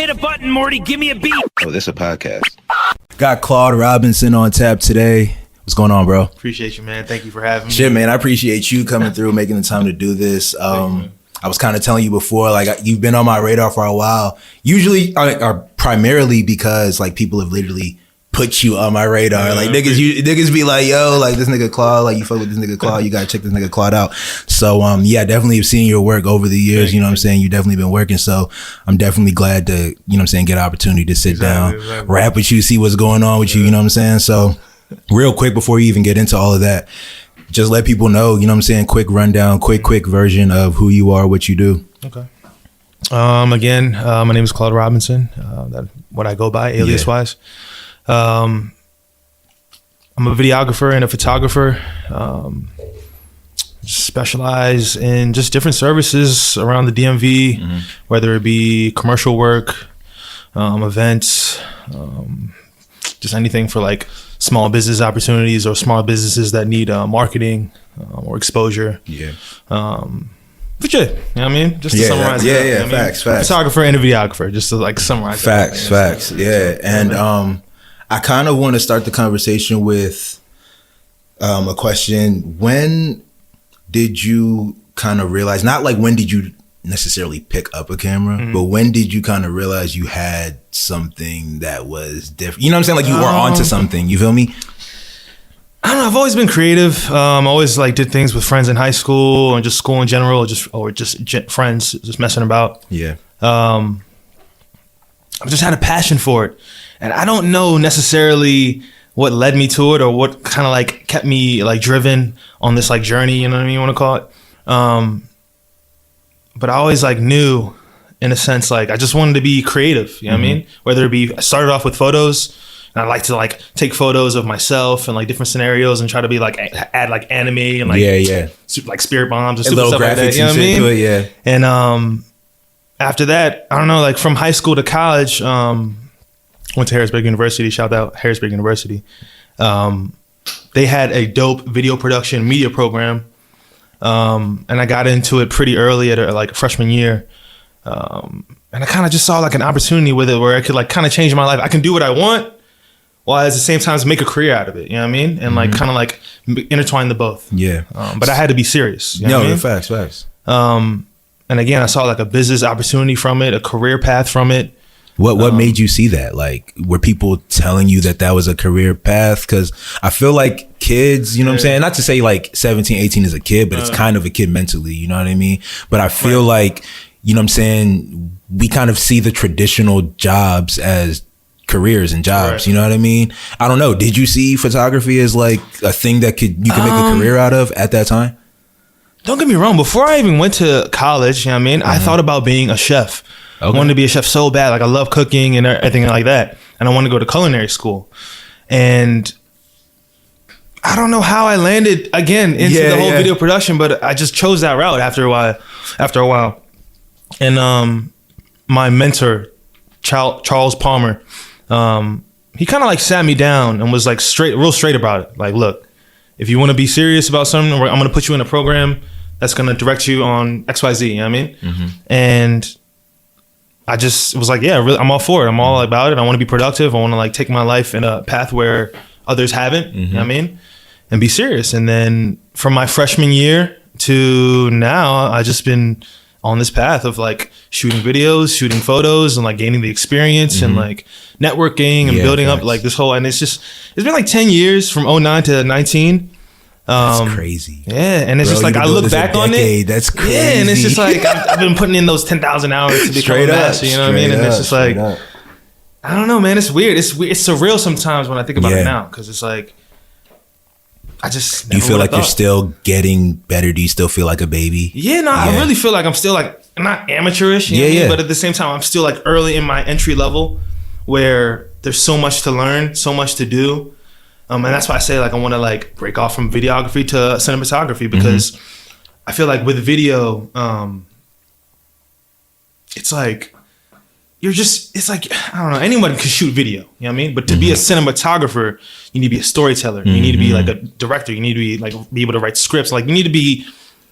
hit a button, Morty. Give me a beat. Oh, this a podcast. Got Claude Robinson on tap today. What's going on, bro? Appreciate you, man. Thank you for having me. Shit, man, I appreciate you coming through, making the time to do this. I was kind of telling you before, like, you've been on my radar for a while. Usually, or primarily because, like, people have literally put you on my radar. Like, niggas be like, yo, like, this nigga Claude, like, you fuck with this nigga Claude, you gotta check this nigga Claude out. So, yeah, I definitely have seen your work over the years, you know what I'm saying? You definitely been working, so I'm definitely glad to, you know what I'm saying, get an opportunity to sit down, rap with you, see what's going on with you, you know what I'm saying? So, real quick, before you even get into all of that, just let people know, you know what I'm saying, quick rundown, quick version of who you are, what you do. Okay. Again, my name is Claude Robinson, what I go by, alias-wise. I'm a videographer and a photographer. Specialize in just different services around the DMV, whether it be commercial work, events, just anything for like small business opportunities or small businesses that need marketing or exposure. Yeah. But yeah, you know what I mean? Just to summarize it. Yeah, facts. Photographer and a videographer, just to like summarize Facts. Yeah. And I kind of want to start the conversation with a question. When did you kind of realize, not like when did you necessarily pick up a camera, but when did you kind of realize you had something that was different? You know what I'm saying? Like you were onto something, you feel me? I don't know, I've always been creative. Always like did things with friends in high school and just school in general, or just friends, just messing about. Yeah. I've just had a passion for it. And I don't know necessarily what led me to it or what kind of like kept me like driven on this like journey, you know what I mean, you want to call it. But I always like knew, in a sense, like I just wanted to be creative, you know what I mean? Whether it be, I started off with photos, and I like to like take photos of myself and like different scenarios and try to be like, add like anime and like, like spirit bombs and stupid stuff like that, you know what I mean? Yeah. And after that, I don't know, like from high school to college, went to Harrisburg University, shout out Harrisburg University. They had a dope video production media program. And I got into it pretty early at like freshman year. And I kind of just saw like an opportunity with it where I could like kind of change my life. I can do what I want while at the same time make a career out of it. You know what I mean? And like kind of like intertwine the both. Yeah. But I had to be serious. You know what I mean? Facts. And again, I saw like a business opportunity from it, a career path from it. What made you see that? Like, were people telling you that was a career path? Because I feel like kids, you know what I'm saying? Not to say like 17, 18 is a kid, but it's kind of a kid mentally, you know what I mean? But I feel like, you know what I'm saying, we kind of see the traditional jobs as careers and jobs, you know what I mean? I don't know. Did you see photography as like a thing that you could make a career out of at that time? Don't get me wrong. Before I even went to college, you know what I mean? I thought about being a chef. I wanted to be a chef so bad. Like I love cooking and everything like that. And I wanted to go to culinary school. And I don't know how I landed again into the whole video production, but I just chose that route after a while. And my mentor, Charles Palmer, he kind of like sat me down and was like real straight about it. Like, look, if you want to be serious about something, I'm going to put you in a program that's going to direct you on XYZ, you know what I mean? And I just was like, yeah, really, I'm all for it. I'm all about it. I want to be productive. I want to like take my life in a path where others haven't, you know what I mean? And be serious. And then from my freshman year to now, I just been on this path of like shooting videos, shooting photos, and like gaining the experience and like networking and building up like this whole, and it's been like 10 years from 09 to 19. That's crazy. Yeah, and it's just like I look back on it. That's crazy. Yeah, and it's just like I've been putting in those 10,000 hours to become a master. You know what I mean? And it's just like I don't know, man. It's weird. It's surreal sometimes when I think about it now, because it's like I just. Do you feel like you're still getting better? Do you still feel like a baby? Yeah, no, I really feel like I'm still like not amateurish. You know what I mean? But at the same time, I'm still like early in my entry level, where there's so much to learn, so much to do. And that's why I say like I want to like break off from videography to cinematography, because I feel like with video, it's like it's like, I don't know, anyone can shoot video, you know what I mean? But to be a cinematographer, you need to be a storyteller. You need to be like a director. You need to be like be able to write scripts. Like you need to be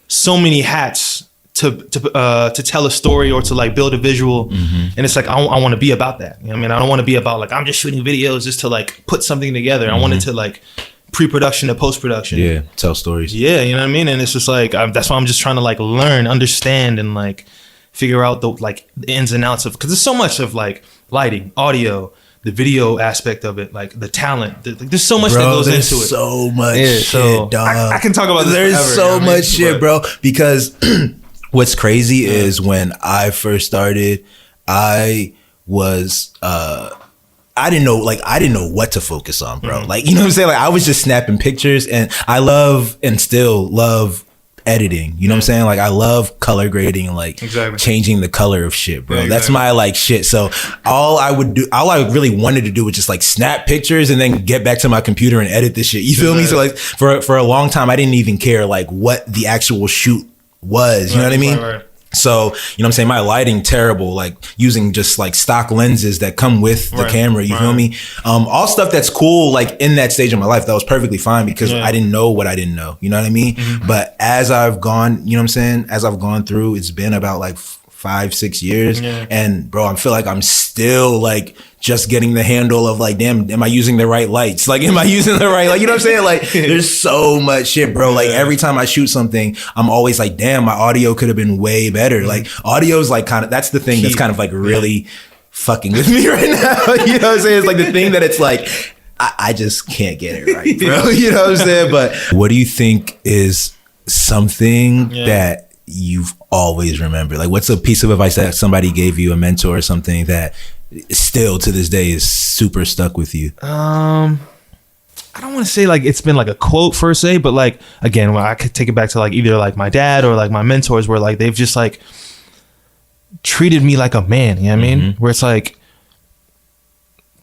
so many hats to tell a story or to like build a visual. And it's like, I want to be about that. You know what I mean? I don't want to be about like, I'm just shooting videos just to like put something together. I wanted to like pre-production to post-production. Yeah, tell stories. Yeah, you know what I mean? And it's just like, that's why I'm just trying to like learn, understand, and like figure out the like the ins and outs of, because there's so much of like lighting, audio, the video aspect of it, like the talent. There's so much that goes into it. So much shit, so dog. I can talk about this There's forever, so you know what I mean? much shit, bro. Because what's crazy is when I first started, I was I didn't know what to focus on, bro. Like, you know what I'm saying? Like, I was just snapping pictures, and I love and still love editing. You know what I'm saying? Like, I love color grading and like changing the color of shit, bro. That's my like shit. So all I really wanted to do was just like snap pictures and then get back to my computer and edit this shit. You feel me? So like for a long time, I didn't even care like what the actual shoot was. You know what I mean? Right. So, you know what I'm saying? My lighting terrible, like using just like stock lenses that come with the camera, you feel me? All stuff that's cool, like in that stage of my life, that was perfectly fine because I didn't know what I didn't know, you know what I mean? But as I've gone, you know what I'm saying? As I've gone through, it's been about like 5-6 years. And bro, I feel like I'm still like just getting the handle of like, damn, am I using the right lights? Like, am I using the right, like, you know what I'm saying? Like, there's so much shit, bro. Like every time I shoot something, I'm always like, damn, my audio could have been way better. Like audio is like kind of, that's the thing that's kind of like really fucking with me right now. You know what I'm saying? It's like the thing that it's like, I just can't get it right, bro. You know what I'm saying? But what do you think is something that you've always remembered? Like, what's a piece of advice that somebody gave you, a mentor or something, that still to this day is super stuck with you? I don't want to say like it's been like a quote per se, but like, again, well, I could take it back to like either like my dad or like my mentors, where like they've just like treated me like a man, you know what I mean? Where it's like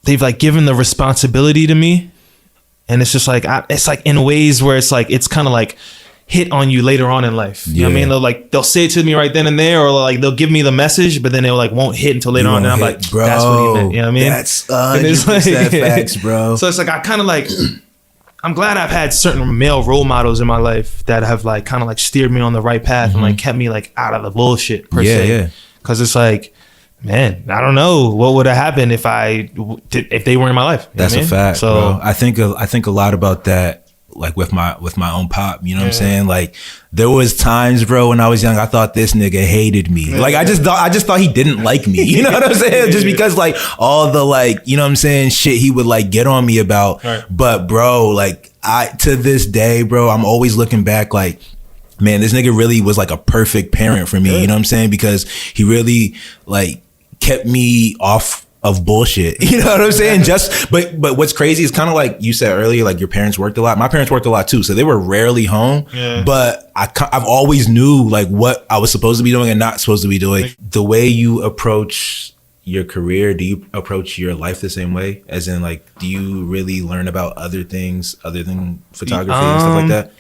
they've like given the responsibility to me, and it's just like it's like in ways where it's like it's kind of like hit on you later on in life. You know what I mean? They'll say it to me right then and there, or like they'll give me the message, but then they like won't hit until later on. And I'm like, bro, that's what he meant. You know what I mean? That's 100% facts, bro. So it's like, I kind of like, I'm glad I've had certain male role models in my life that have like kind of like steered me on the right path and like kept me like out of the bullshit per se. Cause it's like, man, I don't know what would have happened if they were in my life. That's a fact, so, bro. I think a lot about that. Like with my own pop, you know what I'm saying? Like there was times, bro, when I was young, I thought this nigga hated me. Like I just thought he didn't like me. You know what I'm saying? Just because like all the like, you know what I'm saying, shit he would like get on me about. But bro, like to this day, bro, I'm always looking back like, man, this nigga really was like a perfect parent for me. You know what I'm saying? Because he really like kept me off of bullshit, you know what I'm saying? But what's crazy is kind of like you said earlier, like your parents worked a lot. My parents worked a lot too, so they were rarely home. But I've always knew like what I was supposed to be doing and not supposed to be doing. The way you approach your career, do you approach your life the same way? As in, like, do you really learn about other things other than photography and stuff like that?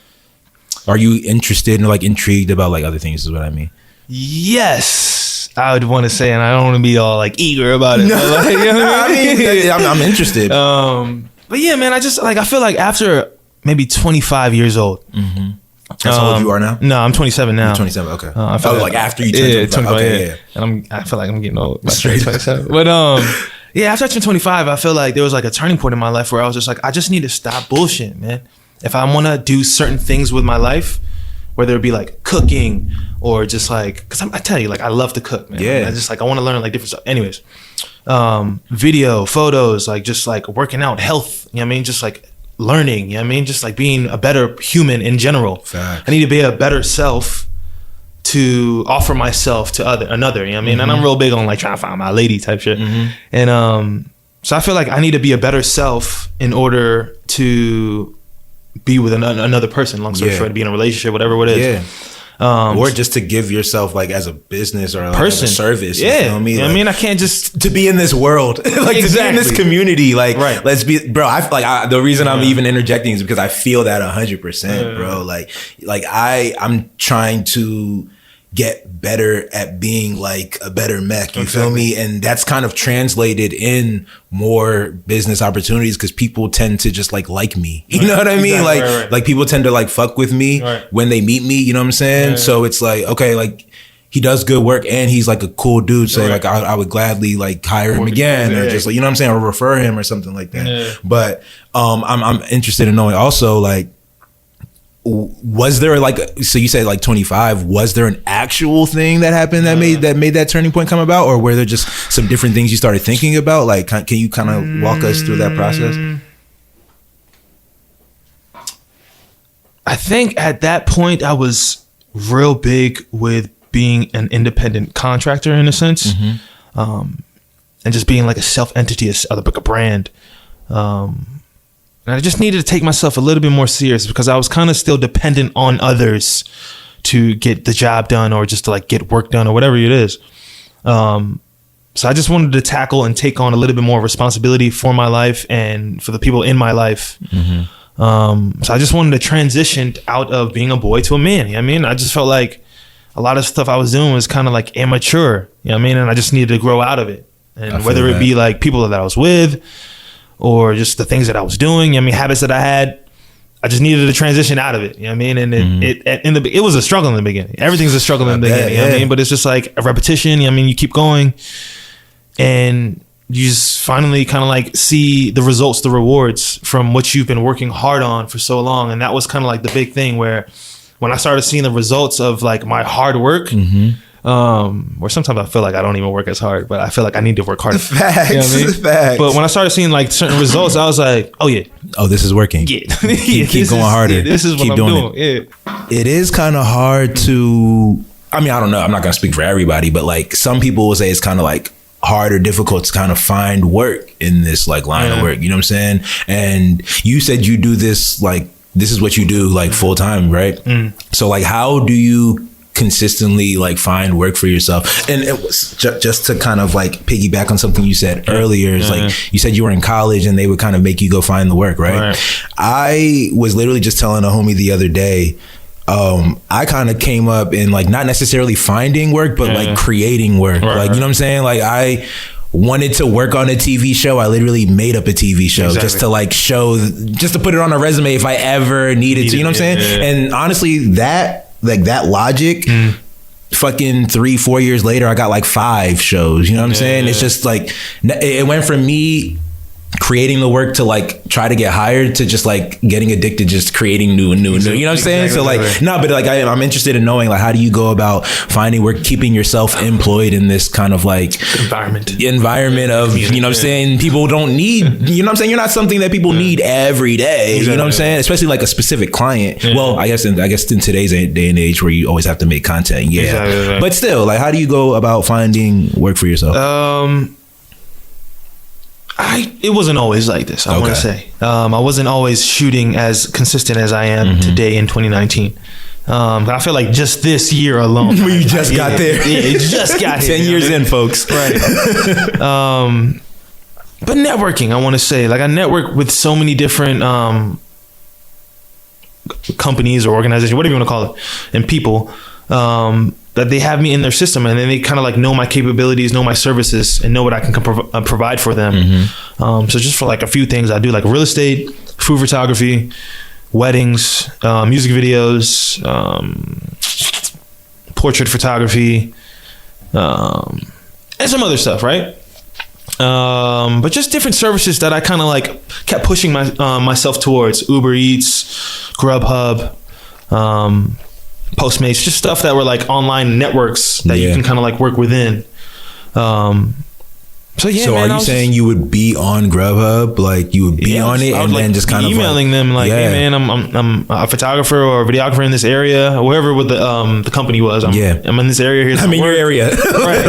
Are you interested and like intrigued about like other things? Is what I mean. Yes. I would want to say, and I don't want to be all like eager about it. But, like, you know what I mean? I'm interested. But yeah, man, I feel like after maybe 25 years old. That's how old you are now? No, I'm 27 now. You're 27, okay. I feel like after you turn 25. Okay, yeah. And I feel like I'm getting old. Straight 27. But yeah, after I turned 25, I feel like there was like a turning point in my life where I was just like, I just need to stop bullshit, man. If I want to do certain things with my life, whether it be like cooking or just like, cause I tell you, like I love to cook, man. Yeah. I just like, I want to learn like different stuff. Anyways, video, photos, like just like working out, health, you know what I mean? Just like learning, you know what I mean? Just like being a better human in general. Facts. I need to be a better self to offer myself to another, you know what I mean? And I'm real big on like trying to find my lady type shit. And so I feel like I need to be a better self in order to be with another person, long story short, to be in a relationship, whatever it is. Or just to give yourself like as a business or like as a service. You know what I mean? Like, I mean, I can't just to be in this world, like to be in this community. Like, let's be, bro. I feel like the reason I'm even interjecting is because I feel that 100%, bro. Like I'm trying to get better at being like a better Mek, you feel me? And that's kind of translated in more business opportunities because people tend to just like me. You know what I mean? Like people tend to like fuck with me when they meet me, you know what I'm saying? So it's like, okay, like he does good work and he's like a cool dude, say like I would gladly like hire him again, or just like, you know what I'm saying, or refer him or something like that. Yeah. But I'm interested in knowing also, like, was there like, so you said like 25, was there an actual thing that happened that made that turning point come about, or were there just some different things you started thinking about? Like, can you kind of walk us through that process? I think at that point I was real big with being an independent contractor in a sense, and just being like a self entity, like a brand. And I just needed to take myself a little bit more serious because I was kind of still dependent on others to get the job done or just to like get work done or whatever it is. So I just wanted to tackle and take on a little bit more responsibility for my life and for the people in my life. So I just wanted to transition out of being a boy to a man. You know what I mean? I just felt like a lot of stuff I was doing was kind of like immature, you know what I mean? And I just needed to grow out of it. And whether it be like people that I was with or just the things that I was doing, you know what I mean, habits that I had, I just needed to transition out of it, you know what I mean? And it was a struggle in the beginning. Everything's a struggle in the beginning, you know what I mean? But it's just like a repetition, you know what I mean? You keep going and you just finally kind of like see the results, the rewards from what you've been working hard on for so long. And that was kind of like the big thing where when I started seeing the results of like my hard work, or sometimes I feel like I don't even work as hard, but I feel like I need to work harder. Facts, you know what I mean? Facts. But when I started seeing like certain results, I was like, oh yeah. Oh, this is working. Yeah. keep going harder. Yeah, this is what I'm doing. Yeah. It is kind of hard to, I mean, I don't know. I'm not going to speak for everybody, but like some people will say it's kind of like hard or difficult to kind of find work in this like line of work. You know what I'm saying? And you said you do this, like, this is what you do like full time, right? So like, how do you consistently like find work for yourself? And it was just to kind of like piggyback on something you said earlier, is like you said you were in college and they would kind of make you go find the work, right? I was literally just telling a homie the other day, I kind of came up in like not necessarily finding work, but like creating work. Like, you know what I'm saying? Like I wanted to work on a TV show. I literally made up a TV show just to like show, just to put it on a resume if I ever needed to, you know what I'm saying? And honestly, that logic, fucking 3-4 years later, I got like 5 shows, you know what I'm saying? It's just like, it went from me creating the work to like try to get hired to just like getting addicted, just creating new and new and new, you know what I'm saying? So like, no, but like I'm interested in knowing like, how do you go about finding work, keeping yourself employed in this kind of like environment of, you know what I'm saying? People don't need, you know what I'm saying? You're not something that people need every day, you know what I'm saying? Especially like a specific client. Well, I guess in today's day and age where you always have to make content. But still, like, how do you go about finding work for yourself? It wasn't always like this, I want to say. I wasn't always shooting as consistent as I am today in 2019. But I feel like just this year alone. We just got there. Yeah, just got 10 years in, folks. Right. But networking, I want to say. Like, I network with so many different companies or organizations, whatever you want to call it, and people. That they have me in their system, and then they kind of like know my capabilities, know my services, and know what I can provide for them. So just for like a few things, I do like real estate, food photography, weddings, music videos, portrait photography, and some other stuff, right? But just different services that I kind of like kept pushing myself towards: Uber Eats, Grubhub, Postmates, just stuff that were like online networks that you can kind of like work within. So are you saying you would be on Grubhub, like you would be on it, and then just kind of emailing them like, hey man, I'm a photographer or a videographer in this area, or wherever with the company was. I'm in this area here. I'm in your area, right?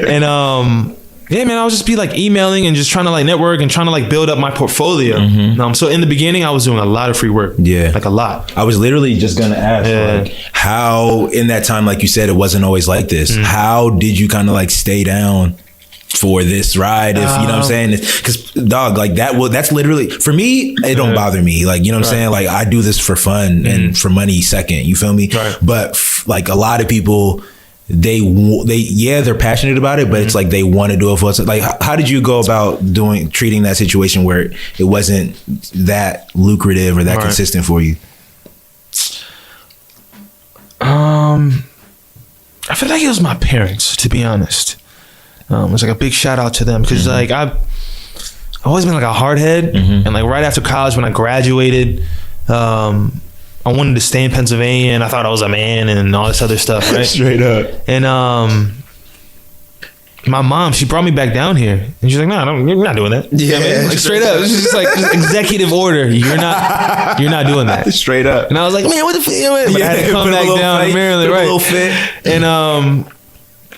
And yeah, man, I'll just be like emailing and just trying to like network and trying to like build up my portfolio. So in the beginning, I was doing a lot of free work. Yeah, like a lot. I was literally just gonna ask, like, how in that time, like you said, it wasn't always like this. How did you kind of like stay down for this ride? If you know what I'm saying? Because dog, like that's literally, for me, it don't bother me. Like, you know what I'm saying? Like, I do this for fun and for money second. You feel me? But like a lot of people, they're passionate about it, but it's like they want to do it for us. Like, how did you go about treating that situation where it wasn't that lucrative or that consistent for you? I feel like it was my parents, to be honest. It's like a big shout out to them because like I've always been like a hard head, and like right after college when I graduated, I wanted to stay in Pennsylvania and I thought I was a man and all this other stuff, right? Straight up. And my mom, she brought me back down here and she's like, no, you're not doing that. Yeah, you know what I mean? Like straight up. It's just like just executive order. You're not doing that. Straight up. And I was like, man, what the fuck? But I had to come back down to Maryland, right? A little fit. And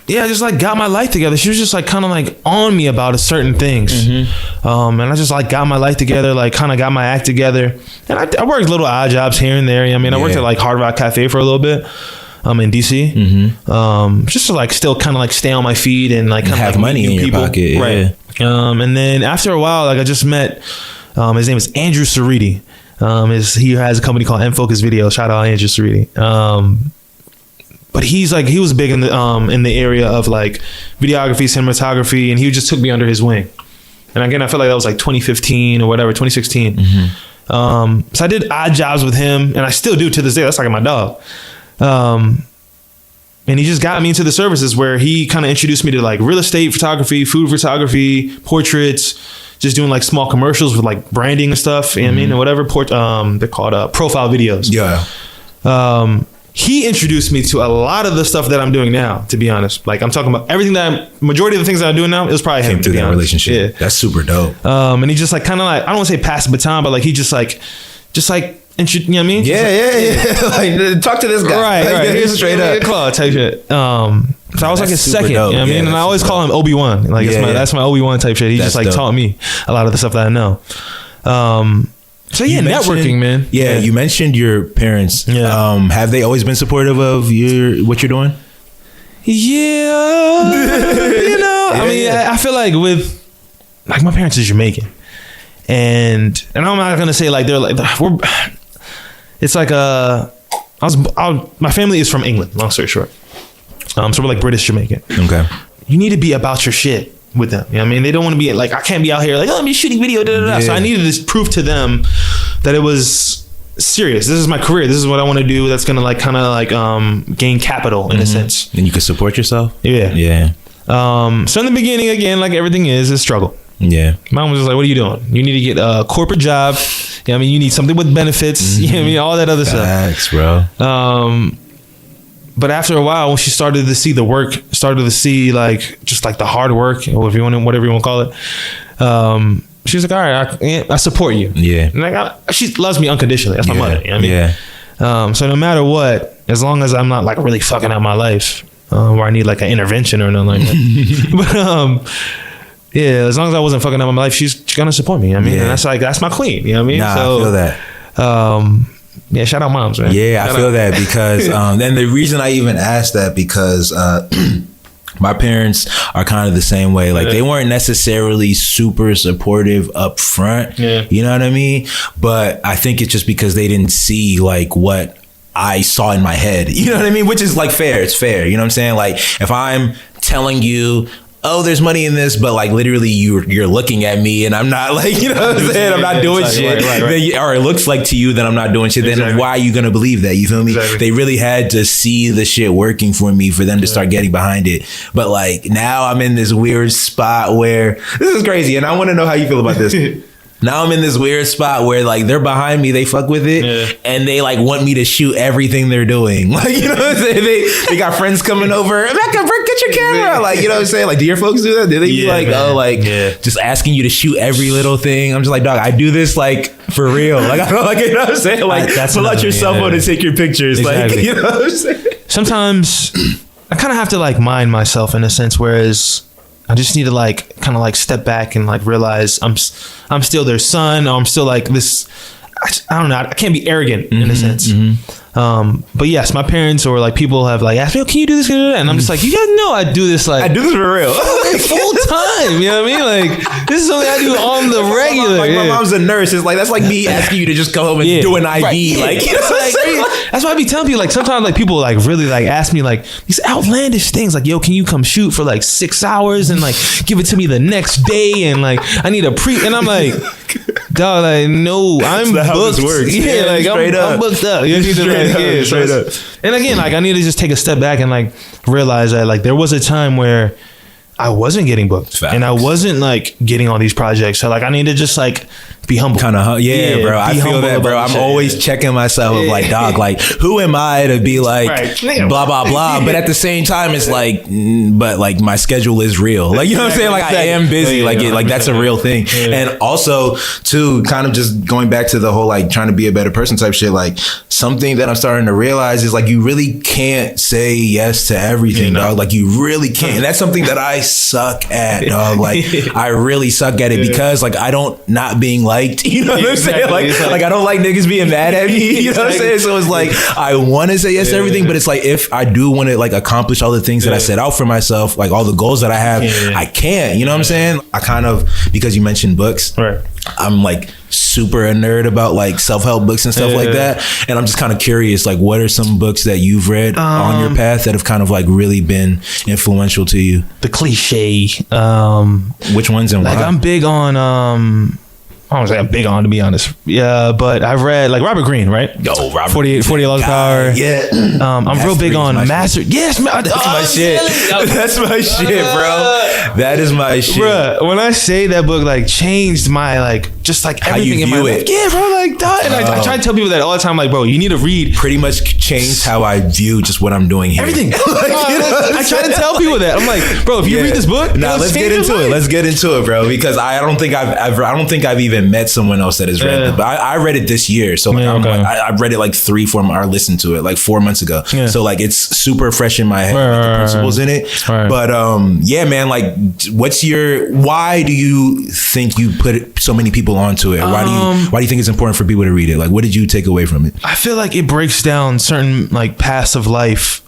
yeah, I just like got my life together. She was just like kind of like on me about certain things. And I just like got my life together, like kind of got my act together. And I worked little odd jobs here and there. I mean, I worked at like Hard Rock Cafe for a little bit. In DC, just to like still kind of like stay on my feet and like kind of have like money in your pocket, right? And then after a while, like I just met, his name is Andrew Ceriti. He has a company called Focus Video. Shout out Andrew Ceriti. But he was big in the area of like videography, cinematography, and he just took me under his wing. And again, I feel like that was like 2015 or whatever, 2016. So I did odd jobs with him, and I still do to this day. That's like my dog. And he just got me into the services where he kind of introduced me to like real estate photography, food photography, portraits, just doing like small commercials with like branding and stuff. You know what I mean? And whatever they're called profile videos. Yeah. He introduced me to a lot of the stuff that I'm doing now, to be honest. Like I'm talking about everything majority of the things that I'm doing now, it was probably him. Came through that relationship. Yeah. That's super dope. And he just like kind of like, I don't want to say pass the baton, but like he just like, you know what I mean? Yeah. Like, talk to this guy. Right. He's straight up. Claude type shit. So I was like his second, dope. you know what I mean? And I always call him Obi-Wan. Like that's my Obi-Wan type shit. He just like dope. Taught me a lot of the stuff that I know. So yeah, networking, man. Yeah, you mentioned your parents. Yeah. Have they always been supportive of what you're doing? Yeah. I mean, I feel like with like my parents is Jamaican. And I'm not gonna say like they're like it's like my family is from England, long story short. So we're like British Jamaican. Okay. You need to be about your shit with them. You know what I mean? They don't want to be like, I can't be out here like, oh, I'm shooting video, da, da, da. Yeah. So I needed to prove to them that it was serious. This is my career. This is what I want to do. That's gonna like kind of like gain capital in a sense. And you can support yourself. Yeah. Yeah. So in the beginning, again, like everything is a struggle. Yeah. Mom was just like, what are you doing? You need to get a corporate job. You know what I mean? You need something with benefits. You know what I mean? All that other stuff. Bro. But after a while, when she started to see the work, started to see like just like the hard work, or if you want, whatever you want to call it, she was like, all right, I support you. Yeah. And like she loves me unconditionally. That's my mother. You know what I mean? Yeah. So no matter what, as long as I'm not like really fucking up my life, where I need like an intervention or nothing like that. But yeah, as long as I wasn't fucking up my life, she's gonna support me. I mean, and that's my queen. You know what I mean? Nah, so, I feel that. Yeah, shout out moms, man. Yeah, I feel that because then the reason I even asked that because my parents are kind of the same way. Like they weren't necessarily super supportive up front. Yeah. You know what I mean? But I think it's just because they didn't see like what I saw in my head. You know what I mean? Which is like fair. It's fair. You know what I'm saying? Like if I'm telling you, oh, there's money in this, but like literally you're looking at me and I'm not like, you know what I'm saying? I'm not doing shit. Right. Or it looks like to you that I'm not doing shit. Then why are you going to believe that? You feel me? Exactly. They really had to see the shit working for me for them to start getting behind it. But like now I'm in this weird spot where this is crazy. And I want to know how you feel about this. Now I'm in this weird spot where like they're behind me, they fuck with it, and they like want me to shoot everything they're doing. Like, you know what I'm saying? They got friends coming over. Mecca, get your camera. Like, you know what I'm saying? Like, do your folks do that? Do they be like, just asking you to shoot every little thing? I'm just like, dog, I do this like for real. Like, I don't like, you know what I'm saying? Like, pull out your cell phone and take your pictures. Exactly. Like, you know what I'm saying? Sometimes I kind of have to like mind myself in a sense, whereas I just need to like kind of like step back and like realize I'm still their son, or I'm still like this. I don't know. I can't be arrogant in a sense. But yes, my parents or like people have like asked me, oh, can you do this? And I'm just like, you guys know I do this like I do this for real, full time. You know what I mean? Like this is something I do on the regular. Like my mom's a nurse. It's like that's like me asking you to just go home and do an IV. Right. Like, you know that's why I be telling people like sometimes like people like really like ask me like these outlandish things like, yo, can you come shoot for like 6 hours and like give it to me the next day and like I need a and I'm like, dog, like, no, I'm not how booked. this works. Yeah, like, I'm booked up. You need to, like, yeah, straight up. And again, like, I need to just take a step back and like realize that like there was a time where I wasn't getting booked. Facts. And I wasn't like getting all these projects. So like I need to just like be humble. Kind of, yeah, bro. I feel that, bro. I'm always checking myself of like, dog, like, who am I to be like, blah, blah, blah. But at the same time, it's like, but like my schedule is real. Like, you know what I'm saying? Like I am busy. Like that's a real thing. And also too, kind of just going back to the whole, like trying to be a better person type shit. Like something that I'm starting to realize is like, you really can't say yes to everything, dog. Like you really can't. And that's something that I suck at, dog. Like I really suck at it because like I don't not being liked. You know what I'm saying? Like I don't like niggas being mad at me. You know what I'm saying? So it's like I want to say yes to everything, but it's like if I do want to like accomplish all the things that I set out for myself, like all the goals that I have, I can't. You know what I'm saying? I kind of, because you mentioned books, right? I'm like super a nerd about like self-help books and stuff like that, and I'm just kind of curious, like what are some books that you've read on your path that have kind of like really been influential to you? The cliche. Which ones and like why? I'm big on I don't say I'm big on, to be honest. Yeah, but I've read like Robert Greene, right? Yo, Robert. 48 Laws of Power. Yeah. I'm real big on Master. Yes, that's my shit. That's my shit, bro. That is my shit. Bruh, when I say that book like changed my like just like everything in my life. Yeah, bro, like that. And I try to tell people that all the time, like, bro, you need to read. Pretty much changed how I view just what I'm doing here. Everything. I try to tell people that. I'm like, bro, if you read this book, let's get into it. Let's get into it, bro. Because I don't think I've even met someone else that has read it. But I read it this year. So like, I read it like 3-4 months, or listened to it like 4 months ago. Yeah. So like it's super fresh in my head, like the principles in it. But yeah, man, like why do you think you put so many people onto it? Why do you think it's important for people to read it? Like what did you take away from it? I feel like it breaks down certain like paths of life.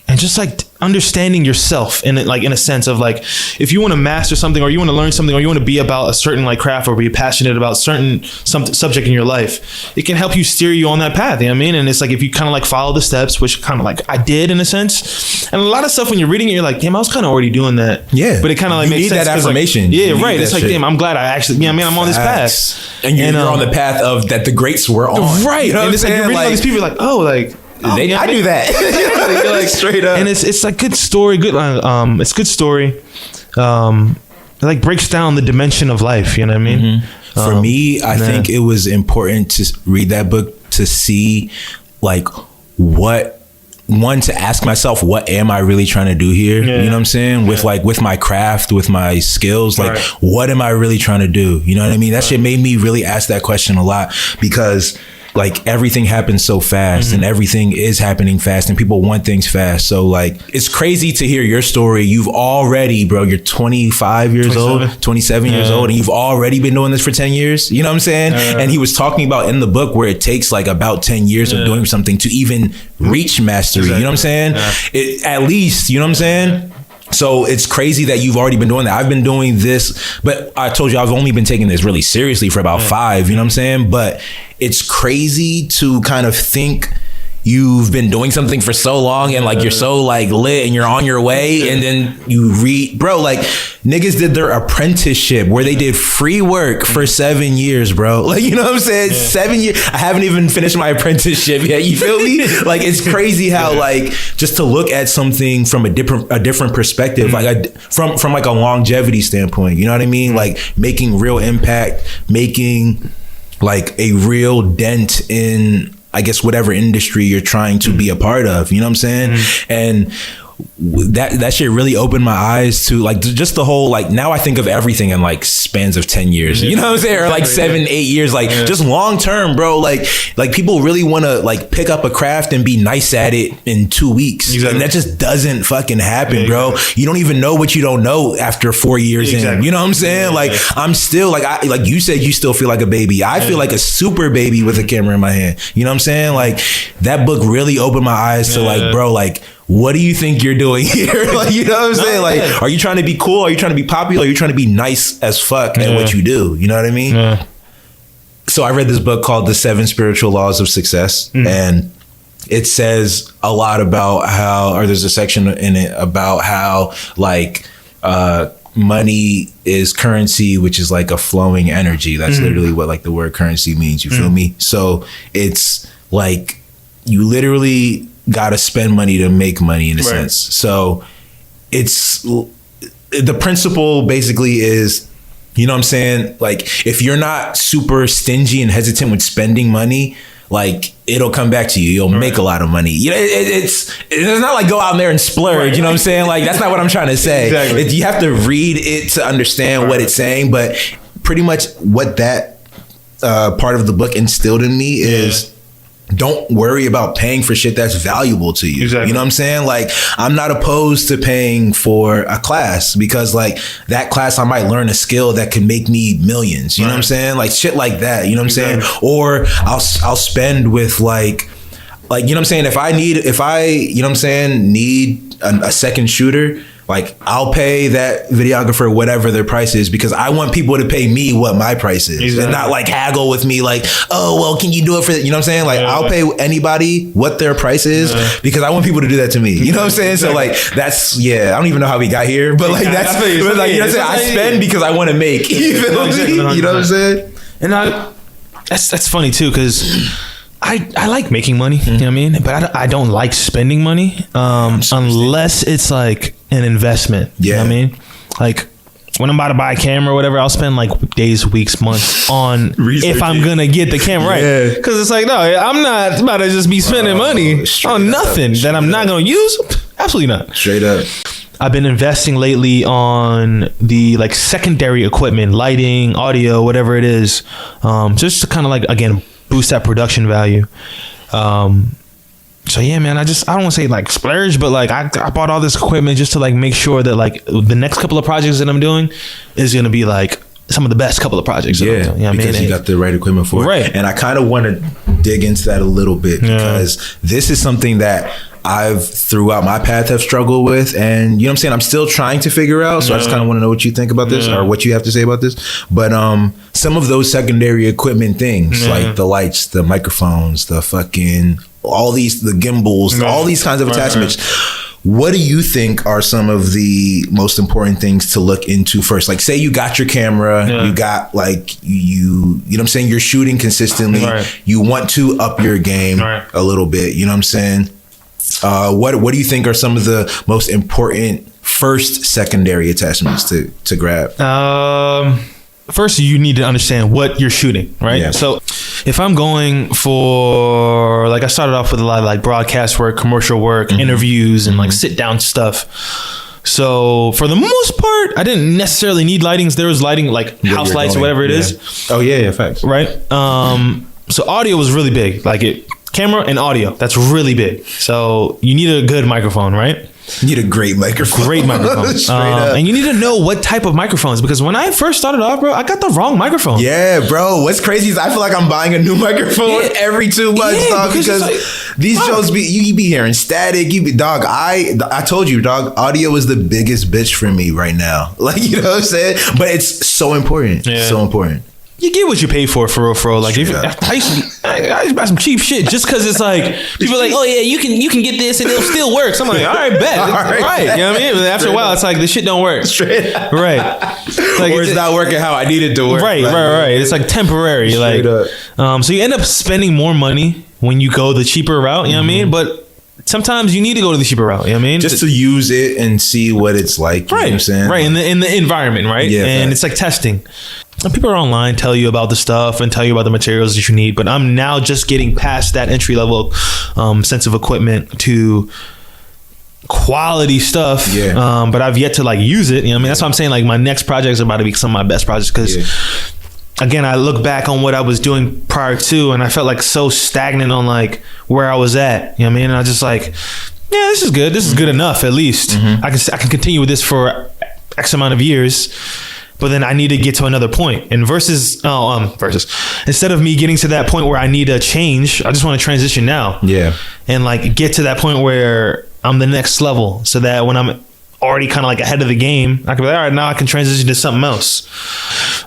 And just like understanding yourself in a sense of like, if you want to master something or you want to learn something or you want to be about a certain like craft or be passionate about some subject in your life, it can help you steer you on that path. You know what I mean? And it's like, if you kind of like follow the steps, which kind of like I did in a sense, and a lot of stuff when you're reading it, you're like, damn, I was kind of already doing that. Yeah. But it kind of like makes sense. That affirmation. Like, yeah, right. It's like, damn, I'm glad I actually, you know what I mean? I'm on this path. And you're on the path of that the greats were on. Right. You know and it's like, you're reading all these people like, oh, like, I do that. Like, straight up, and it's like good story. It's good story. It like breaks down the dimension of life. You know what I mean? Mm-hmm. For me, I think it was important to read that book to see like to ask myself, what am I really trying to do here? You know what I'm saying? With my craft, with my skills, like what am I really trying to do? You know what I mean? That shit made me really ask that question a lot, because like everything happens so fast and everything is happening fast and people want things fast. So like, it's crazy to hear your story. You've already, bro, you're 25 years 27. Old, 27 years old, and you've already been doing this for 10 years. You know what I'm saying? And he was talking about in the book where it takes like about 10 years of doing something to even reach mastery. You know what I'm saying? At least, you know what I'm saying? So it's crazy that you've already been doing that. I've been doing this, but I told you I've only been taking this really seriously for about 5, you know what I'm saying? But it's crazy to kind of think you've been doing something for so long and like you're so like lit and you're on your way, and then you read, bro, like niggas did their apprenticeship where they did free work for 7 years, bro. Like, you know what I'm saying? 7 years. I haven't even finished my apprenticeship yet. You feel me? Like, it's crazy how like just to look at something from a different perspective, like from like a longevity standpoint, you know what I mean? Like making real impact, making like a real dent in, I guess, whatever industry you're trying to be a part of, you know what I'm saying? And that shit really opened my eyes to like just the whole, like, now I think of everything in like spans of 10 years, you know what I'm saying? Or like 7-8 years, like just long term, bro. Like people really want to like pick up a craft and be nice at it in 2 weeks. And that just doesn't fucking happen, bro. You don't even know what you don't know after 4 years in, you know what I'm saying? Like I'm still like you said, you still feel like a baby. I feel like a super baby with a camera in my hand. You know what I'm saying? Like that book really opened my eyes to like, bro, like, what do you think you're doing here? Like, you know what I'm saying? Like, are you trying to be cool? Are you trying to be popular? Are you trying to be nice as fuck at what you do? You know what I mean? So I read this book called The 7 Spiritual Laws of Success. And it says a lot about how, or there's a section in it about how like, money is currency, which is like a flowing energy. That's literally what like the word currency means. You feel me? So it's like you literally got to spend money to make money in a sense. So it's the principle basically is, you know what I'm saying? Like if you're not super stingy and hesitant with spending money, like it'll come back to you. You'll make a lot of money. You know, it's not like go out there and splurge. You know what I'm saying? Like that's not what I'm trying to say. Exactly. You have to read it to understand what it's saying. But pretty much what that part of the book instilled in me is, don't worry about paying for shit that's valuable to you. Exactly. You know what I'm saying? Like, I'm not opposed to paying for a class because like that class, I might learn a skill that can make me millions. You know what I'm saying? Like shit like that. You know what I'm saying? Or I'll spend with like, you know what I'm saying? If I, you know what I'm saying, need a second shooter, like I'll pay that videographer whatever their price is because I want people to pay me what my price is and not like haggle with me like, oh, well, can you do it for that? You know what I'm saying? Like I'll pay anybody what their price is because I want people to do that to me. You know what I'm saying? So like that's, I don't even know how we got here, but like that's, like, you know what I'm saying? I spend because I want to make. You feel me? You know what I'm saying? And that's funny too because I like making money, you know what I mean? But I don't like spending money unless it's like an investment. You know what I mean? Like when I'm about to buy a camera or whatever, I'll spend like days, weeks, months on if I'm going to get the camera right. Because it's like, no, I'm not about to just be spending money on nothing that I'm not going to use. Absolutely not. Straight up. I've been investing lately on the like secondary equipment, lighting, audio, whatever it is, just to kind of like, again, boost that production value. So yeah, man, I don't want to say like splurge, but like I bought all this equipment just to like make sure that like the next couple of projects that I'm doing is going to be like some of the best couple of projects. That I'm doing, you know because you got the right equipment for it. Right. And I kind of want to dig into that a little bit because this is something that I've throughout my path have struggled with, and you know what I'm saying, I'm still trying to figure out, so I just kind of want to know what you think about this or what you have to say about this. But some of those secondary equipment things like the lights, the microphones, the fucking the gimbals, all these kinds of attachments, what do you think are some of the most important things to look into first? Like say you got your camera, you got like you know what I'm saying, you're shooting consistently, you want to up your game a little bit, you know what I'm saying? What do you think are some of the most important first secondary attachments to grab? First, you need to understand what you're shooting, right? Yeah. So if I'm going for, like I started off with a lot of like broadcast work, commercial work, interviews, and like sit down stuff. So for the most part, I didn't necessarily need lightings. There was lighting like house lights or whatever it is. Oh yeah, facts. Right. So audio was really big. Like camera and audio, that's really big. So you need a good microphone, right? You need a great microphone. Great microphone. And you need to know what type of microphones, because when I first started off, bro, I got the wrong microphone. Yeah, bro. What's crazy is I feel like I'm buying a new microphone every 2 months, dog, because like, these shows you be hearing static. Dog, I told you, dog, audio is the biggest bitch for me right now. Like, you know what I'm saying? But it's so important. Yeah. So important. You get what you pay for real. Like I used to buy some cheap shit just because it's like people are like, oh yeah, you can get this and it'll still work. So I'm like, all right, bet, all right. You know what I mean? But after a while, it's like this shit don't work. Straight up. Right. Like, or it's not working how I need it to work. Right. It's like temporary. Straight like, so you end up spending more money when you go the cheaper route. You know what I mean? But sometimes you need to go to the cheaper route. You know what I mean? Just to use it and see what it's like. You know what I'm saying? Right. In the environment, right? Yeah. And it's like testing. And people are online tell you about the stuff and tell you about the materials that you need, but I'm now just getting past that entry level sense of equipment to quality stuff. Yeah. But I've yet to like use it. You know what I mean? That's why I'm saying like my next projects are about to be some of my best projects because again, I look back on what I was doing prior to and I felt like so stagnant on like where I was at. You know what I mean? And I just like, yeah, this is good. This is good enough at least. I can continue with this for X amount of years. But then I need to get to another point. And versus instead of me getting to that point where I need a change, I just want to transition now. Yeah. And like get to that point where I'm the next level so that when I'm already kind of like ahead of the game, I can be like, all right, now I can transition to something else.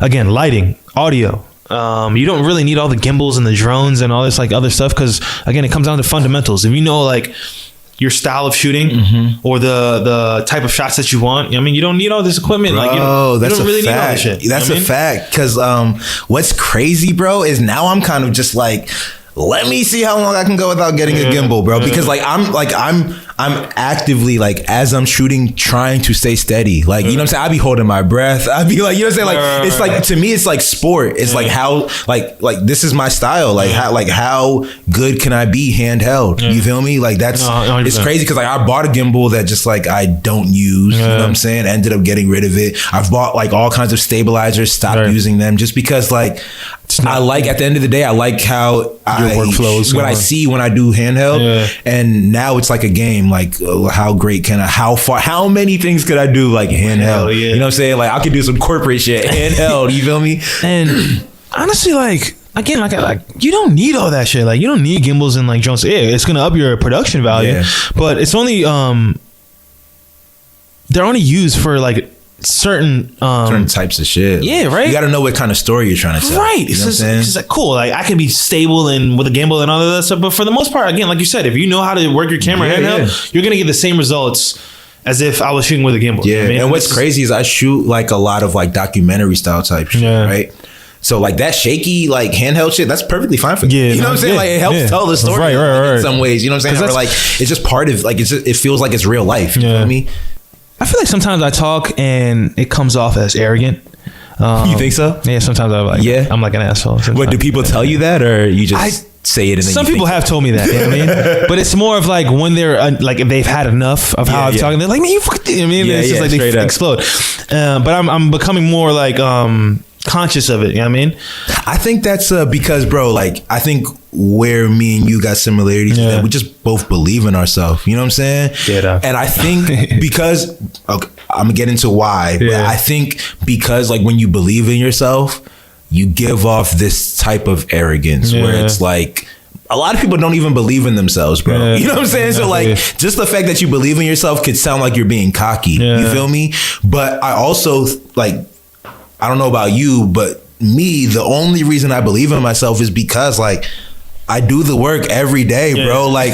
Again, lighting, audio. You don't really need all the gimbals and the drones and all this like other stuff because again, it comes down to fundamentals. If you know like your style of shooting or the type of shots that you want. I mean, you don't need all this equipment. Bro, like, you don't really need all this fact. shit. That's a fact. Because what's crazy, bro, is now I'm kind of just like, let me see how long I can go without getting a gimbal, bro. Because I'm actively, like, as I'm shooting, trying to stay steady. Like, you know what I'm saying? I be holding my breath. I be like, you know what I'm saying? Like, it's like, to me, it's like sport. It's like how, like this is my style. Like, how good can I be handheld? You feel me? Like, that's, it's crazy because, like, I bought a gimbal that just, like, I don't use. You know what I'm saying? Ended up getting rid of it. I've bought, like, all kinds of stabilizers, stopped using them just because, like, I like, at the end of the day, I like how what I see when I do handheld, and now it's like a game. Like, how great can I? How many things could I do like handheld? You know what I'm saying? Like, I could do some corporate shit handheld. You feel me? And honestly, like, again, like you don't need all that shit. Like, you don't need gimbals and like drones. Yeah, it's gonna up your production value, but it's only they're only used for like certain types of shit. Yeah, right. You got to know what kind of story you're trying to tell. Right. You know it's just like cool. Like, I can be stable and with a gimbal and all of that stuff, but for the most part, again, like you said, if you know how to work your camera handheld, you're gonna get the same results as if I was shooting with a gimbal. Yeah. You know what I mean? And what's crazy is I shoot like a lot of like documentary style type shit, right? So like that shaky like handheld shit, that's perfectly fine for me. You know what I'm saying? Like, it helps tell the story in some ways. You know what I'm saying? Or like, it's just part of like, it feels like it's real life. You know what I mean? I feel like sometimes I talk and it comes off as arrogant. You think so? Yeah, sometimes I'm like an asshole. Sometimes. What, do people tell you that, or you just say it? And then some people have told me that. You know what I mean? But it's more of like when they're like, if they've had enough of how I'm talking, they're like, man, you fucking. I mean, it's just like they explode. But I'm becoming more like conscious of it. You know what I mean? I think that's because, bro, like, I think where me and you got similarities is that we just both believe in ourselves. You know what I'm saying? Yeah. And I think because, okay, I'm gonna get into why, but I think because like when you believe in yourself, you give off this type of arrogance where it's like, a lot of people don't even believe in themselves, bro. You know what I'm saying? So like, just the fact that you believe in yourself could sound like you're being cocky. You feel me? But I also, like, I don't know about you, but me, the only reason I believe in myself is because, like, I do the work every day, bro. Like,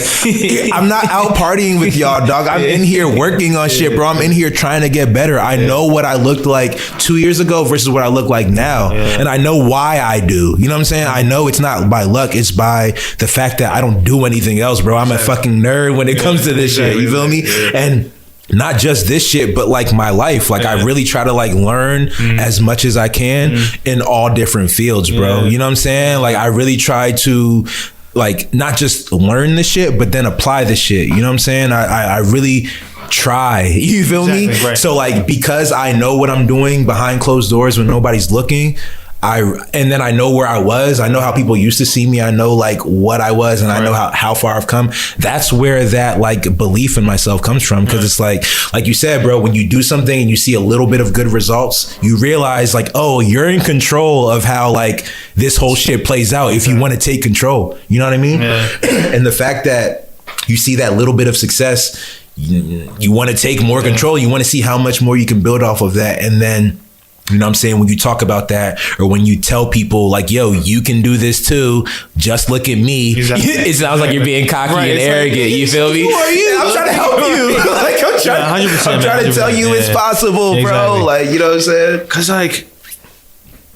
I'm not out partying with y'all, dog. I'm in here working on shit, bro. I'm in here trying to get better. I know what I looked like 2 years ago versus what I look like now. And I know why I do. You know what I'm saying? I know it's not by luck. It's by the fact that I don't do anything else, bro. I'm a fucking nerd when it comes to this shit. You feel me? And not just this shit, but like my life. Like, I really try to like learn as much as I can in all different fields, bro. You know what I'm saying? Like, I really try to like not just learn the shit, but then apply the shit. You know what I'm saying? I really try. You feel me? Right. So like, because I know what I'm doing behind closed doors when nobody's looking, and then I know where I was. I know how people used to see me. I know like what I was, and I know how far I've come. That's where that like belief in myself comes from. Cause it's like you said, bro, when you do something and you see a little bit of good results, you realize like, oh, you're in control of how like this whole shit plays out if you want to take control. You know what I mean? And the fact that you see that little bit of success, you want to take more control. You want to see how much more you can build off of that. And then, you know what I'm saying? When you talk about that, or when you tell people like, yo, you can do this too, just look at me. It sounds like you're being cocky and arrogant. Like, you feel me? Who are you? I'm trying to help you. Like, I'm trying to tell you it's possible, bro. Like, you know what I'm saying? Cause like,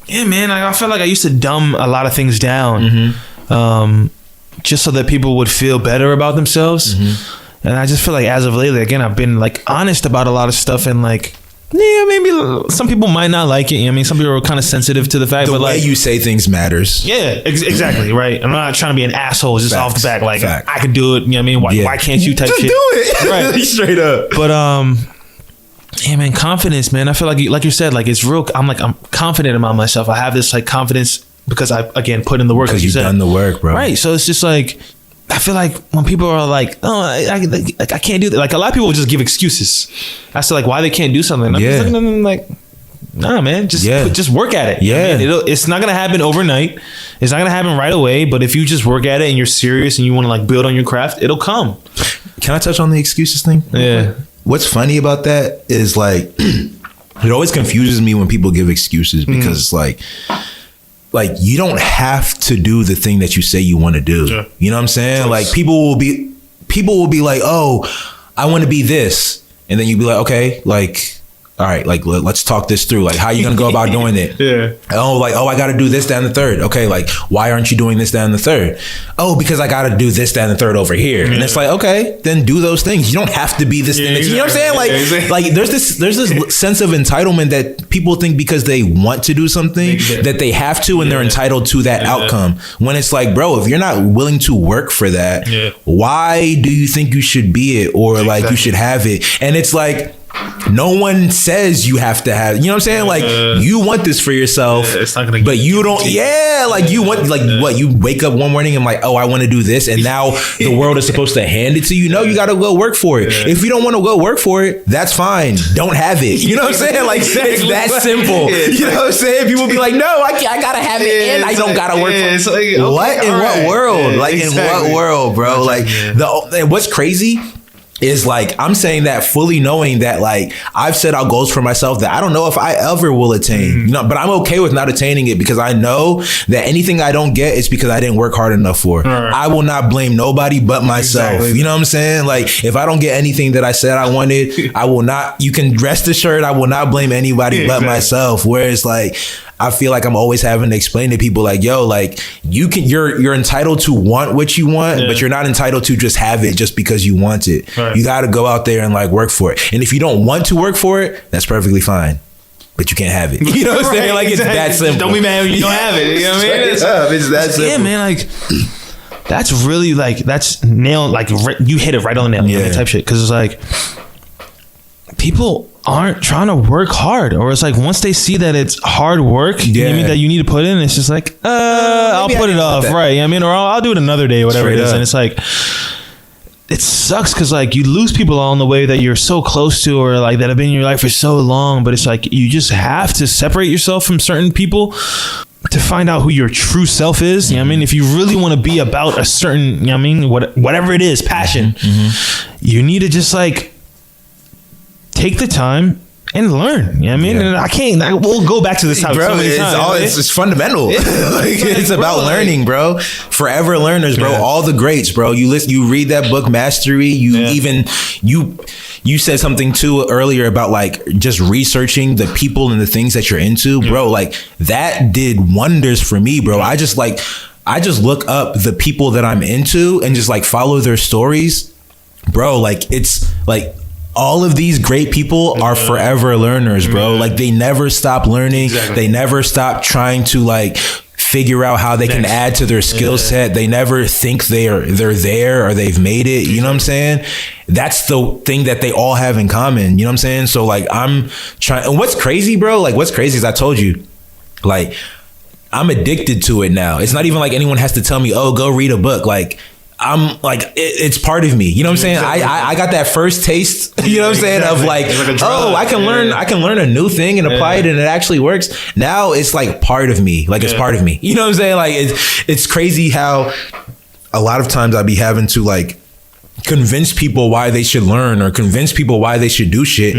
yeah, man, I feel like I used to dumb a lot of things down, just so that people would feel better about themselves. And I just feel like as of lately, again, I've been like honest about a lot of stuff, and like, yeah, maybe some people might not like it. I mean, some people are kind of sensitive to the fact, but like, way you say things matters. Yeah, exactly, right. I'm not trying to be an asshole just off the back. Like, I could do it. You know what I mean? Why can't you type just shit? Do it, right? Straight up. But yeah, man, confidence, man. I feel like you said, like, it's real. I'm confident about myself. I have this like confidence because I again put in the work. Because you've done the work, bro. Right. So it's just like, I feel like when people are like, oh, I can't do that. Like, a lot of people just give excuses as to like why they can't do something. I'm just looking at them like, nah, man, just work at it. Yeah. You know, it's not going to happen overnight. It's not going to happen right away. But if you just work at it and you're serious and you want to like build on your craft, it'll come. Can I touch on the excuses thing? Yeah. What's funny about that is like, it always confuses me when people give excuses because it's like you don't have to do the thing that you say you want to do. You know what I'm saying? Like, people will be people will be like, oh, I want to be this. And then you'd be like, okay, like, all right, like, let's talk this through. Like, how are you going to go about doing it? Yeah. Oh, like, I got to do this, that, and the third. Okay, like, why aren't you doing this, that, and the third? Oh, because I got to do this, that, and the third over here. And it's like, okay, then do those things. You don't have to be this thing. Exactly. You know what I'm saying? Like there's this sense of entitlement that people think because they want to do something that they have to, and they're entitled to that outcome. When it's like, bro, if you're not willing to work for that, why do you think you should be it, or like you should have it? And it's like, no one says you have to have, you know what I'm saying? Like, you want this for yourself, it's not gonna but you don't. Like you want, like what? You wake up one morning and like, oh, I want to do this, and now the world is supposed to hand it to you. No, you got to go work for it. If you don't want to go work for it, that's fine. Don't have it. You know what I'm saying? Like, it's that simple. You know what I'm saying? People be like, no, I gotta have it, and I don't gotta work for it. Like, okay, what in what world? Like in what world, bro? Like what's crazy is like, I'm saying that fully knowing that like I've set out goals for myself that I don't know if I ever will attain, you know, but I'm okay with not attaining it because I know that anything I don't get is because I didn't work hard enough for it. I will not blame nobody but myself. You know what I'm saying? Like, if I don't get anything that I said I wanted, I will not, you can rest assured I will not blame anybody but myself. Whereas like, I feel like I'm always having to explain to people like, yo, like you're entitled to want what you want, but you're not entitled to just have it just because you want it. You got to go out there and like work for it. And if you don't want to work for it, that's perfectly fine. But you can't have it. You know what I'm saying? Like, it's that simple. Don't be mad when you don't have it. You know what I mean? It's that simple. Yeah, man. Like, that's really like, that's nail. Like, you hit it right on the nail. Type shit. Because it's like, people aren't trying to work hard, or it's like once they see that it's hard work, you know what I mean, that you need to put in, it's just like, I'll put it off, right? You know what I mean, or I'll do it another day, whatever it is. And it's like, it sucks because like you lose people along the way that you're so close to, or like that have been in your life for so long. But it's like you just have to separate yourself from certain people to find out who your true self is. You know what I mean? If you really want to be about a certain, you know what I mean, whatever it is, passion, you need to just like take the time and learn. You know what I mean? And we'll go back to this topic. Bro, it's fundamental. It's about learning, bro. Forever learners, bro. All the greats, bro. You read that book, Mastery. You said something too earlier about like just researching the people and the things that you're into, bro. Like, that did wonders for me, bro. I just look up the people that I'm into and just like follow their stories, bro. Like, it's like, all of these great people are forever learners, bro. Like, they never stop learning. They never stop trying to like figure out how they can add to their skill set. They never think they're there or they've made it. You know what I'm saying? That's the thing that they all have in common. You know what I'm saying? So like, I'm trying, and what's crazy, bro? Like, what's crazy is I told you, like, I'm addicted to it now. It's not even like anyone has to tell me, oh, go read a book. Like, I'm like, it's part of me. You know what I'm saying? I got that first taste, you know what I'm saying? Of like, oh, I can learn a new thing and apply it, and it actually works. Now it's like part of me. Like, it's part of me. You know what I'm saying? Like, it's crazy how a lot of times I'd be having to like convince people why they should learn or convince people why they should do shit.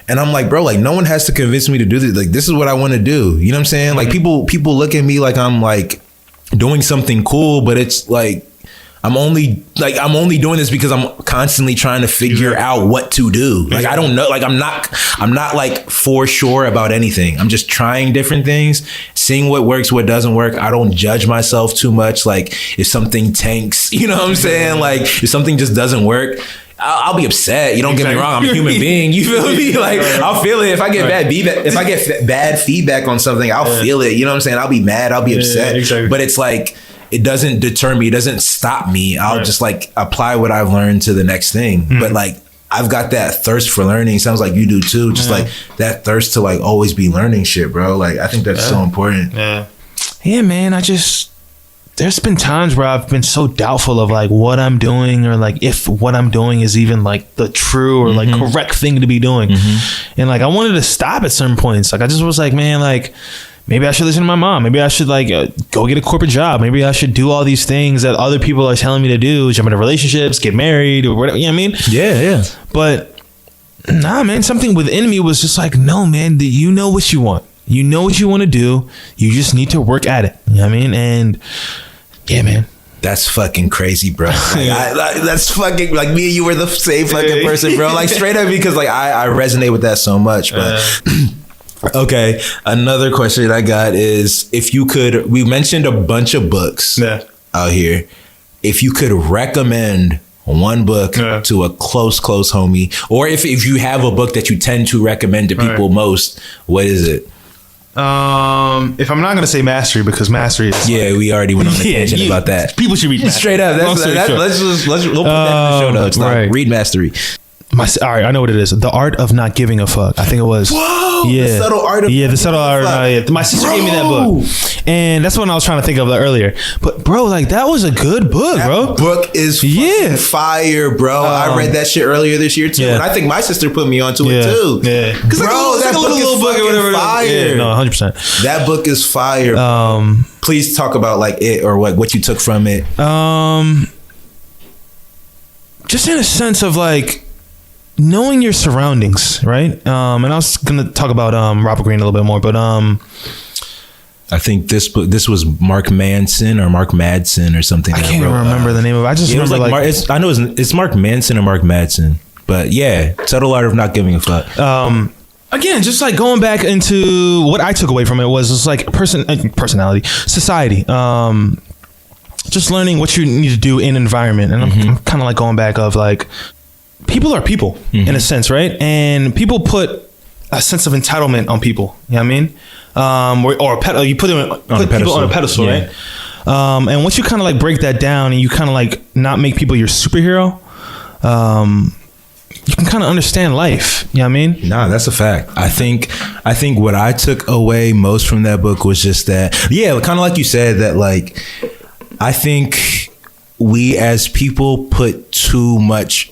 And I'm like, bro, like, no one has to convince me to do this. Like, this is what I want to do. You know what I'm saying? Like, people look at me like I'm like doing something cool, but it's like, I'm only doing this because I'm constantly trying to figure out what to do. Like, I don't know. Like, I'm not like for sure about anything. I'm just trying different things, seeing what works, what doesn't work. I don't judge myself too much. Like, if something tanks, you know what I'm saying? Like, if something just doesn't work, I'll be upset. You don't get me wrong. I'm a human being. You feel me? Like, I'll feel it. If I get bad feedback on something, I'll feel it. You know what I'm saying? I'll be mad. I'll be upset. But it's like, it doesn't deter me. It doesn't stop me. I'll just like apply what I've learned to the next thing. But like, I've got that thirst for learning. Sounds like you do too. Just like that thirst to like always be learning shit, bro. Like, I think that's so important. Yeah, man. There's been times where I've been so doubtful of like what I'm doing, or like if what I'm doing is even like the true or like correct thing to be doing. And like, I wanted to stop at certain points. Like, I just was like, man, like, maybe I should listen to my mom. Maybe I should like go get a corporate job. Maybe I should do all these things that other people are telling me to do, jump into relationships, get married, or whatever. You know what I mean? Yeah. But nah, man, something within me was just like, no, man, you know what you want. You know what you want to do. You just need to work at it. You know what I mean? And yeah, man, That's fucking crazy, bro. Like, that's fucking like me and you were the same fucking person, bro. Like straight up, because like I resonate with that so much. But okay, another question I got is, if you could, we mentioned a bunch of books out here. If you could recommend one book to a close homie, or if you have a book that you tend to recommend to people most, what is it? If I'm not gonna say Mastery, because Mastery is we already went on a tangent about that. People should read Mastery. Straight up. We'll put that in the show notes. Right. Read Mastery. All right, I know what it is. The Art of Not Giving a Fuck. I think it was. Whoa! The Subtle Art of the Subtle Art. My sister gave me that book, and that's what I was trying to think of earlier. But bro, like that was a good book, bro. Book is fire, bro. I read that shit earlier this year too, and I think my sister put me onto it too. Yeah, because bro, that book is fucking fire. Yeah, no, 100%. That book is fire. Please talk about like it, or what you took from it. Just in a sense of like knowing your surroundings, right? And I was gonna talk about Robert Greene a little bit more, but I think this was Mark Manson or Mark Madsen or something. I can't even remember the name of it. I just remember I know it's Mark Manson or Mark Madsen, but yeah, Subtle Art of Not Giving a Fuck. Again, just like going back into what I took away from it was just like personality, society. Just learning what you need to do in environment, and I'm kind of like going back of like, people are people in a sense, right? And people put a sense of entitlement on people. You know what I mean? You put people on a pedestal, right? And once you kind of like break that down and you kind of like not make people your superhero, you can kind of understand life. You know what I mean? Nah, that's a fact. I think what I took away most from that book was just that, kind of like you said, that like, I think we as people put too much.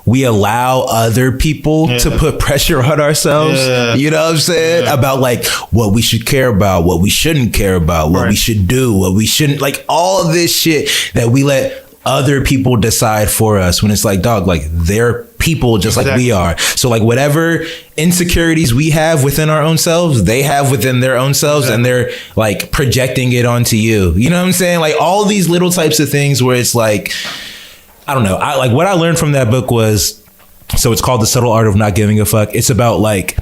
We allow other people to put pressure on ourselves. You know what I'm saying? About like what we should care about, what we shouldn't care about, what we should do, what we shouldn't, like all of this shit that we let other people decide for us, when it's like, dog, like they're people just like we are. So like whatever insecurities we have within our own selves, they have within their own selves, and they're like projecting it onto you. You know what I'm saying? Like all these little types of things where it's like, I don't know. I like what I learned from that book was, so it's called The Subtle Art of Not Giving a Fuck. It's about like,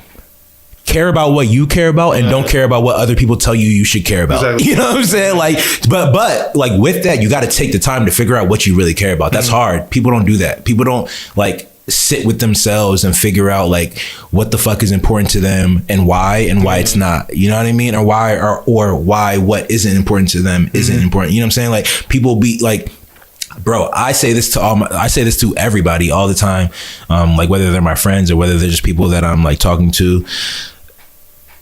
care about what you care about and don't care about what other people tell you should care about. Exactly. You know what I'm saying? Like, but like with that, you got to take the time to figure out what you really care about. That's hard. People don't do that. People don't like sit with themselves and figure out like what the fuck is important to them and why it's not. You know what I mean? Or why what isn't important to them isn't important. You know what I'm saying? Like people be like, bro, I say this to everybody all the time, like whether they're my friends or whether they're just people that I'm like talking to.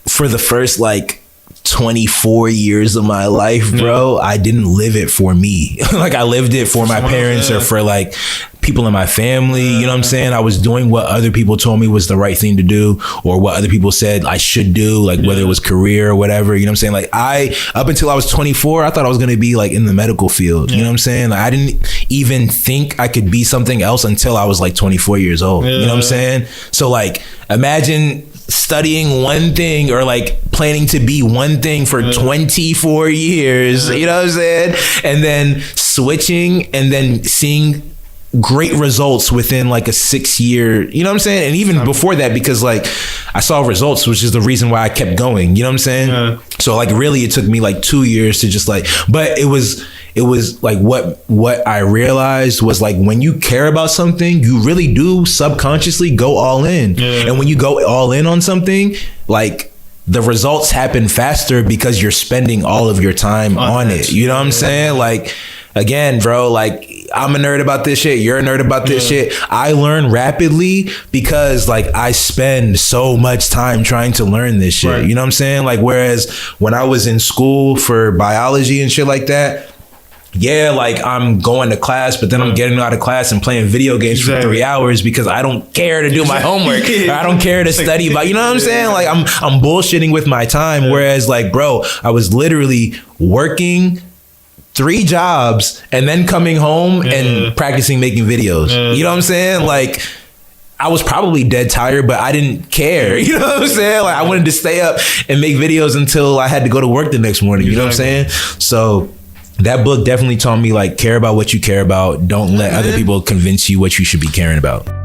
For the first like 24 years of my life, bro, I didn't live it for me. Like I lived it for my parents or for like people in my family. You know what I'm saying? I was doing what other people told me was the right thing to do, or what other people said I should do, like whether it was career or whatever. You know what I'm saying? Like up until I was 24, I thought I was going to be like in the medical field. You know what I'm saying? Like I didn't even think I could be something else until I was like 24 years old. You know what I'm saying? So like imagine studying one thing or like planning to be one thing for 24 years, you know what I'm saying? And then switching and then seeing great results within like a 6-year, you know what I'm saying? And even before that, because like I saw results, which is the reason why I kept going, you know what I'm saying? So like really it took me like 2 years to just like, but it was like what I realized was like when you care about something, you really do subconsciously go all in. And when you go all in on something, like the results happen faster because you're spending all of your time on it. You know what I'm saying? Like, again, bro, like I'm a nerd about this shit. You're a nerd about this shit. I learn rapidly because like I spend so much time trying to learn this shit. You know what I'm saying? Like, whereas when I was in school for biology and shit like that, like I'm going to class, but then I'm getting out of class and playing video games for 3 hours because I don't care to do my homework. Or I don't care to study about, you know what I'm saying? Like I'm bullshitting with my time. Whereas like, bro, I was literally working 3 jobs and then coming home and practicing making videos. You know what I'm saying? Like I was probably dead tired, but I didn't care. You know what I'm saying? Like I wanted to stay up and make videos until I had to go to work the next morning. You know what I'm saying? So that book definitely taught me like care about what you care about. Don't let other people convince you what you should be caring about.